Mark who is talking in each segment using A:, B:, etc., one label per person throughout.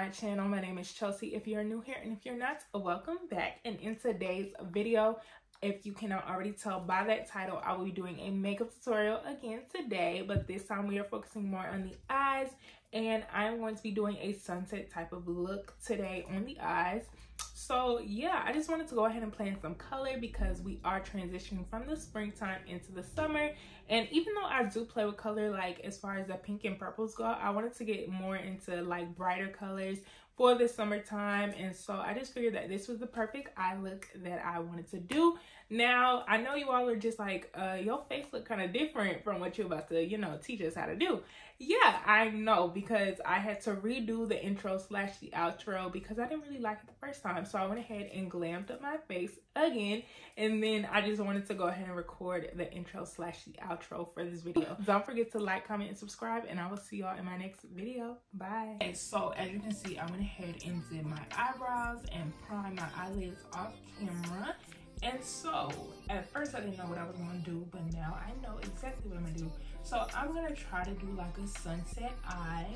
A: my channel. My name is Chelsea if you're new here, and if you're not, welcome back. And in today's video, if you cannot already tell by that title, I will be doing a makeup tutorial again today, but this time we are focusing more on the eyes, and I'm going to be doing a sunset type of look today on the eyes. So yeah, I just wanted to go ahead and plan some color because we are transitioning from the springtime into the summer. And even though I do play with color, like as far as the pink and purples go, I wanted to get more into like brighter colors for the summertime. And so I just figured that this was the perfect eye look that I wanted to do. Now, I know you all are just like, your face look kind of different from what you're about to, teach us how to do. Yeah, I know, because I had to redo the intro / the outro because I didn't really like it the first time. So I went ahead and glammed up my face again. And then I just wanted to go ahead and record the intro / the outro for this video. Don't forget to like, comment, and subscribe, and I will see y'all in my next video. Bye. Okay, so as you can see, I went ahead and did my eyebrows and primed my eyelids off camera. And so at first I didn't know what I was going to do, but now I know exactly what I'm going to do. So I'm going to try to do like a sunset eye,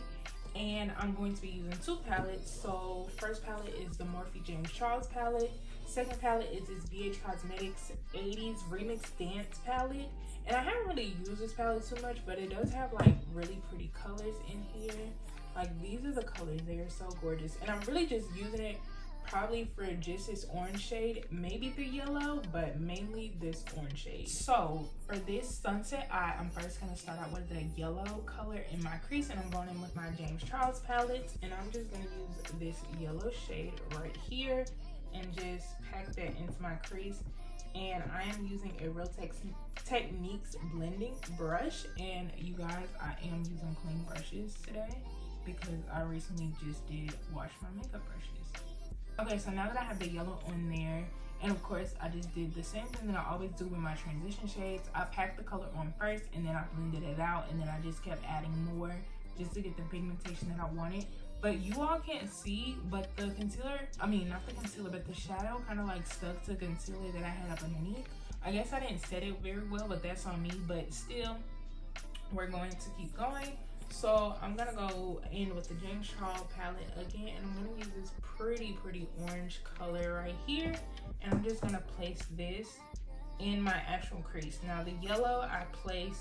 A: and I'm going to be using two palettes. So first palette is the Morphe James Charles palette. Second palette is this BH Cosmetics 80s Remix Dance palette. And I haven't really used this palette too much, but it does have like really pretty colors in here. Like these are the colors, they are so gorgeous. And I'm really just using it probably for just this orange shade, maybe the yellow, but mainly this orange shade. So for this sunset eye, I'm first gonna start out with the yellow color in my crease, and I'm going in with my James Charles palette, and I'm just gonna use this yellow shade right here and just pack that into my crease. And I am using a Real Techniques blending brush, and you guys, I am using clean brushes today because I recently just did wash my makeup brushes. Okay, so now that I have the yellow on there, and of course I just did the same thing that I always do with my transition shades. I packed the color on first, and then I blended it out, and then I just kept adding more just to get the pigmentation that I wanted. But you all can't see, but the concealer, I mean not the concealer, but the shadow kind of like stuck to concealer that I had up underneath. I guess I didn't set it very well, but that's on me. But still, we're going to keep going. So I'm gonna go in with the James Charles palette again, and I'm gonna use this pretty orange color right here, and I'm just gonna place this in my actual crease. Now the yellow I place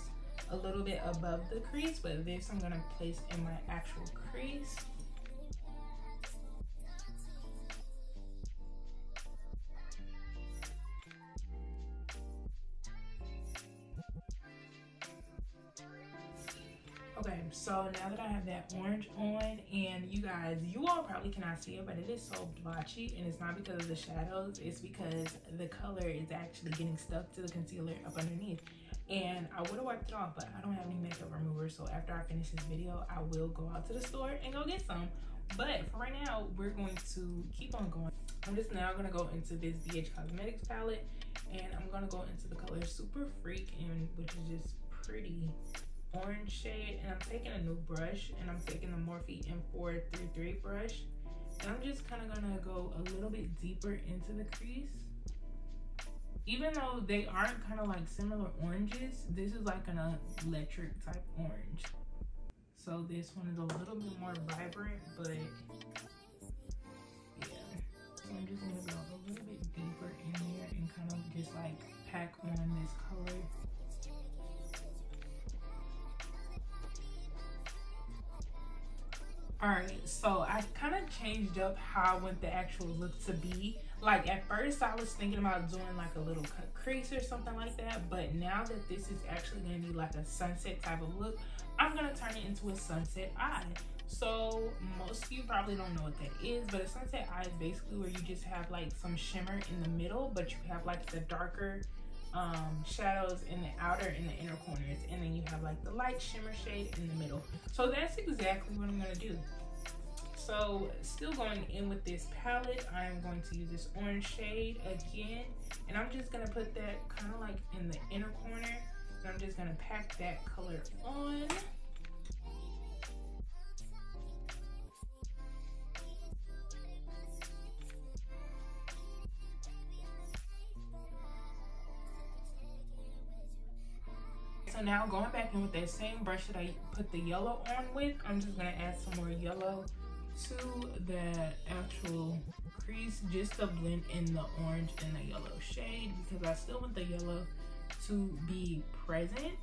A: a little bit above the crease, but this I'm gonna place in my actual crease. Okay, so now that I have that orange on, and you guys, you all probably cannot see it, but it is so blotchy, and it's not because of the shadows, it's because the color is actually getting stuck to the concealer up underneath. And I would have wiped it off, but I don't have any makeup remover, so after I finish this video, I will go out to the store and go get some. But for right now, we're going to keep on going. I'm just now gonna go into this BH Cosmetics palette, and I'm gonna go into the color Super Freak, and which is just pretty orange shade. And I'm taking a new brush, and I'm taking the Morphe M433 brush, and I'm just kind of gonna go a little bit deeper into the crease. Even though they aren't kind of like similar oranges, this is like an electric type orange. So this one is a little bit more vibrant, but yeah. So I'm just gonna go a little bit deeper in here and kind of just like pack on this color. Alright, so I kind of changed up how I want the actual look to be. Like at first I was thinking about doing like a little cut crease or something like that, but now that this is actually going to be like a sunset type of look, I'm going to turn it into a sunset eye. So most of you probably don't know what that is, but a sunset eye is basically where you just have like some shimmer in the middle, but you have like the darker shadows in the outer and the inner corners, and then you have like the light shimmer shade in the middle. So that's exactly what I'm going to do. So still going in with this palette, I am going to use this orange shade again, and I'm just going to put that kind of like in the inner corner, and I'm just going to pack that color on. So now going back in with that same brush that I put the yellow on with, I'm just gonna add some more yellow to the actual crease just to blend in the orange and the yellow shade, because I still want the yellow to be present.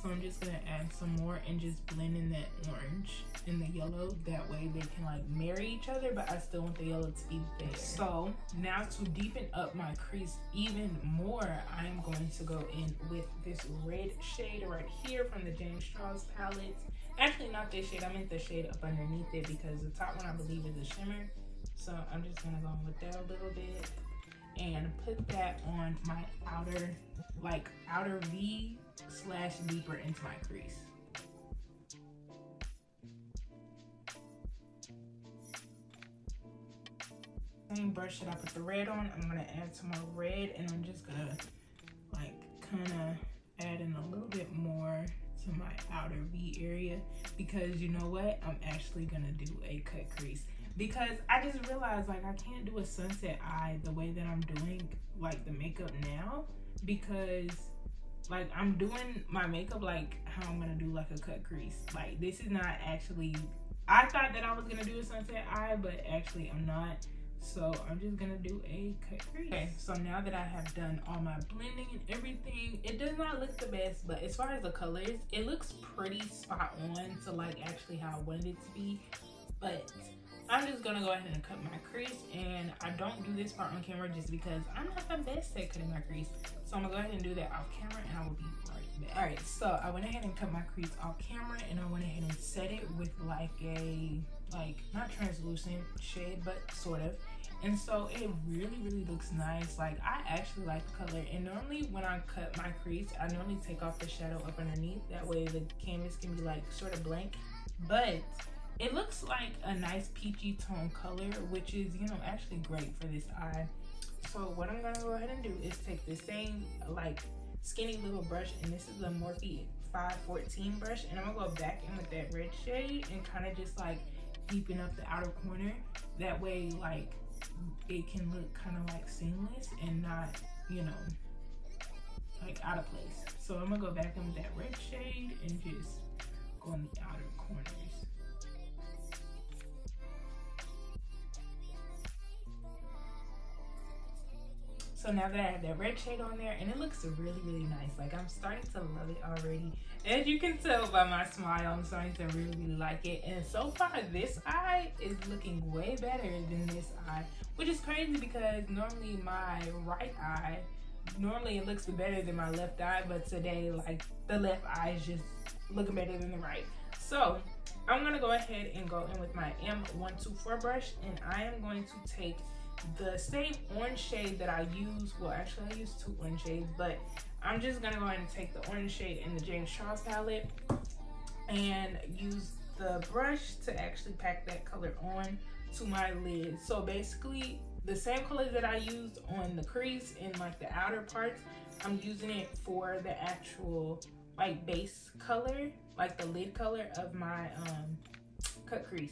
A: So I'm just gonna add some more and just blend in that orange and the yellow. That way they can like marry each other, but I still want the yellow to be there. So now to deepen up my crease even more, I'm going to go in with this red shade right here from the James Charles palette. Actually, not this shade, I meant the shade up underneath it, because the top one I believe is a shimmer. So I'm just gonna go in with that a little bit and put that on my outer V / deeper into my crease. Same brush that I put the red on, I'm gonna add some more red, and I'm just gonna like kind of add in a little bit more to my outer V area, because you know what, I'm actually gonna do a cut crease, because I just realized like I can't do a sunset eye the way that I'm doing like the makeup now, because like I'm doing my makeup like how I'm gonna do like a cut crease. Like this is not actually, I thought that I was gonna do a sunset eye, but actually I'm not. So I'm just gonna do a cut crease. Okay, so now that I have done all my blending and everything, it does not look the best, but as far as the colors, it looks pretty spot on to like actually how I wanted it to be. But I'm just gonna go ahead and cut my crease, and I don't do this part on camera just because I'm not the best at cutting my crease. So I'm gonna go ahead and do that off camera, and I will be right back. All right, so I went ahead and cut my crease off camera, and I went ahead and set it with like a, not translucent shade, but sort of. And so it really looks nice. Like I actually like the color, and normally when I cut my crease, I normally take off the shadow up underneath. That way the canvas can be like sort of blank, but it looks like a nice peachy tone color, which is, you know, actually great for this eye. So what I'm gonna go ahead and do is take the same like skinny little brush, and this is the Morphe 514 brush, and I'm gonna go back in with that red shade and kind of just like deepen up the outer corner. That way like it can look kind of like seamless and not, you know, like out of place. So I'm gonna go back in with that red shade and just go in the outer corners. So now that I have that red shade on there, and it looks really nice. Like I'm starting to love it already. As you can tell by my smile, I'm starting to really like it. And so far, this eye is looking way better than this eye, which is crazy because normally my right eye, normally it looks better than my left eye, but today, like the left eye is just looking better than the right. So I'm gonna go ahead and go in with my M124 brush, and I am going to take the same orange shade that I use. Well, actually I use two orange shades, but I'm just gonna go ahead and take the orange shade in the James Charles palette and use the brush to actually pack that color on to my lid. So basically the same color that I used on the crease and like the outer parts, I'm using it for the actual like base color, like the lid color of my cut crease.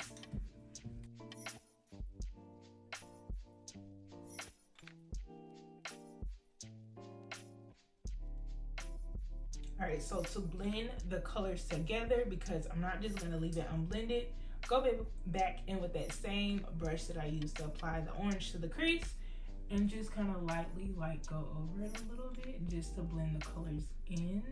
A: All right, so to blend the colors together, because I'm not just gonna leave it unblended, go back in with that same brush that I used to apply the orange to the crease, and just kind of lightly like go over it a little bit just to blend the colors in.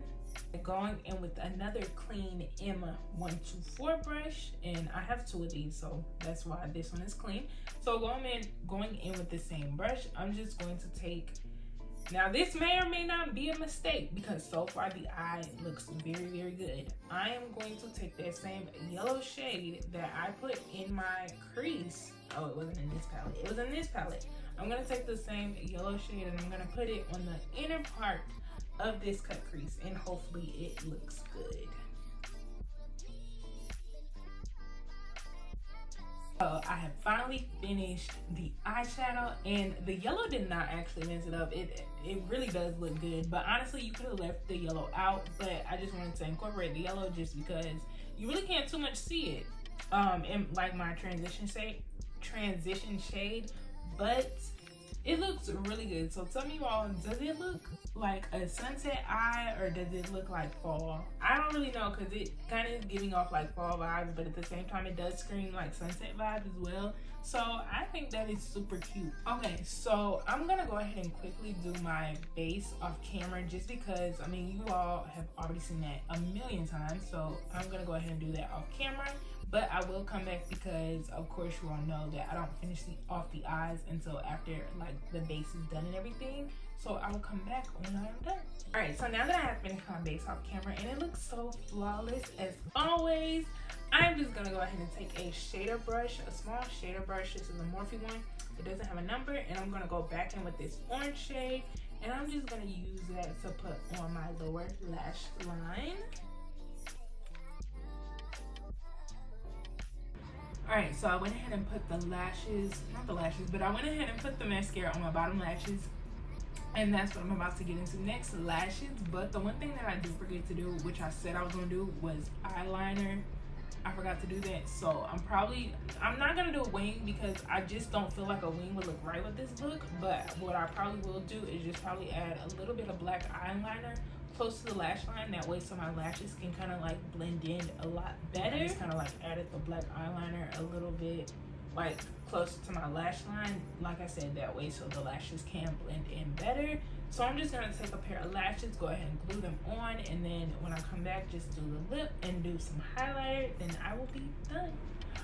A: Going in with another clean M124 brush, and I have two of these, so that's why this one is clean. So going in with the same brush, I'm just going to take, now this may or may not be a mistake because so far the eye looks very good. I am going to take that same yellow shade that I put in my crease. Oh, it wasn't in this palette. It was in this palette. I'm going to take the same yellow shade and I'm going to put it on the inner part of this cut crease, and hopefully it looks good. I have finally finished the eyeshadow, and the yellow did not actually mess it up. It really does look good, but honestly you could have left the yellow out, but I just wanted to incorporate the yellow just because you really can't too much see it in like my transition shade, but It looks really good. So tell me all, does it look like a sunset eye or does it look like fall? I don't really know because it kind of is giving off like fall vibes, but at the same time it does scream like sunset vibes as well. So I think that is super cute. Okay, so I'm gonna go ahead and quickly do my base off camera just because, I mean, you all have already seen that a million times. So I'm gonna go ahead and do that off camera. But I will come back because, of course, you all know that I don't finish off the eyes until after like the base is done and everything. So I will come back when I am done. All right, so now that I have finished my base off camera and it looks so flawless as always, I'm just gonna go ahead and take a shader brush, a small shader brush. This is a Morphe one. It doesn't have a number, and I'm gonna go back in with this orange shade, and I'm just gonna use that to put on my lower lash line. Alright, so I went ahead and put the lashes, not the lashes, but I went ahead and put the mascara on my bottom lashes. And that's what I'm about to get into next, lashes. But the one thing that I did forget to do, which I said I was going to do, was eyeliner. I forgot to do that. So I'm not going to do a wing because I just don't feel like a wing would look right with this look. But what I probably will do is just probably add a little bit of black eyeliner close to the lash line, that way so my lashes can kind of like blend in a lot better. I just kind of like added the black eyeliner a little bit like closer to my lash line, like I said, that way so the lashes can blend in better. So I'm just gonna take a pair of lashes, go ahead and glue them on, and then when I come back, just do the lip and do some highlighter, then I will be done.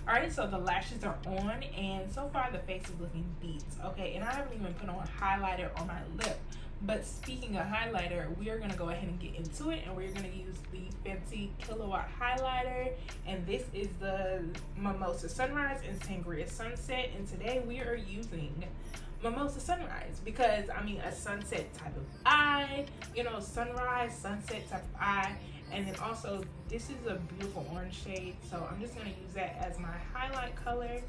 A: All right, so the lashes are on, and so far the face is looking beats. Okay, and I haven't even put on highlighter on my lip. But speaking of highlighter, we are going to go ahead and get into it, and we're going to use the Fenty Kilowatt highlighter, and this is the Mimosa Sunrise and Sangria Sunset, and today we are using Mimosa Sunrise because, I mean, a sunset type of eye, you know, sunrise, sunset type of eye, and then also this is a beautiful orange shade, so I'm just going to use that as my highlight color.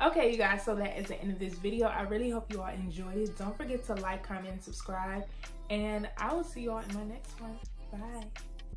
A: Okay, you guys, so that is the end of this video. I really hope you all enjoyed it. Don't forget to like, comment, and subscribe, and I will see you all in my next one. Bye.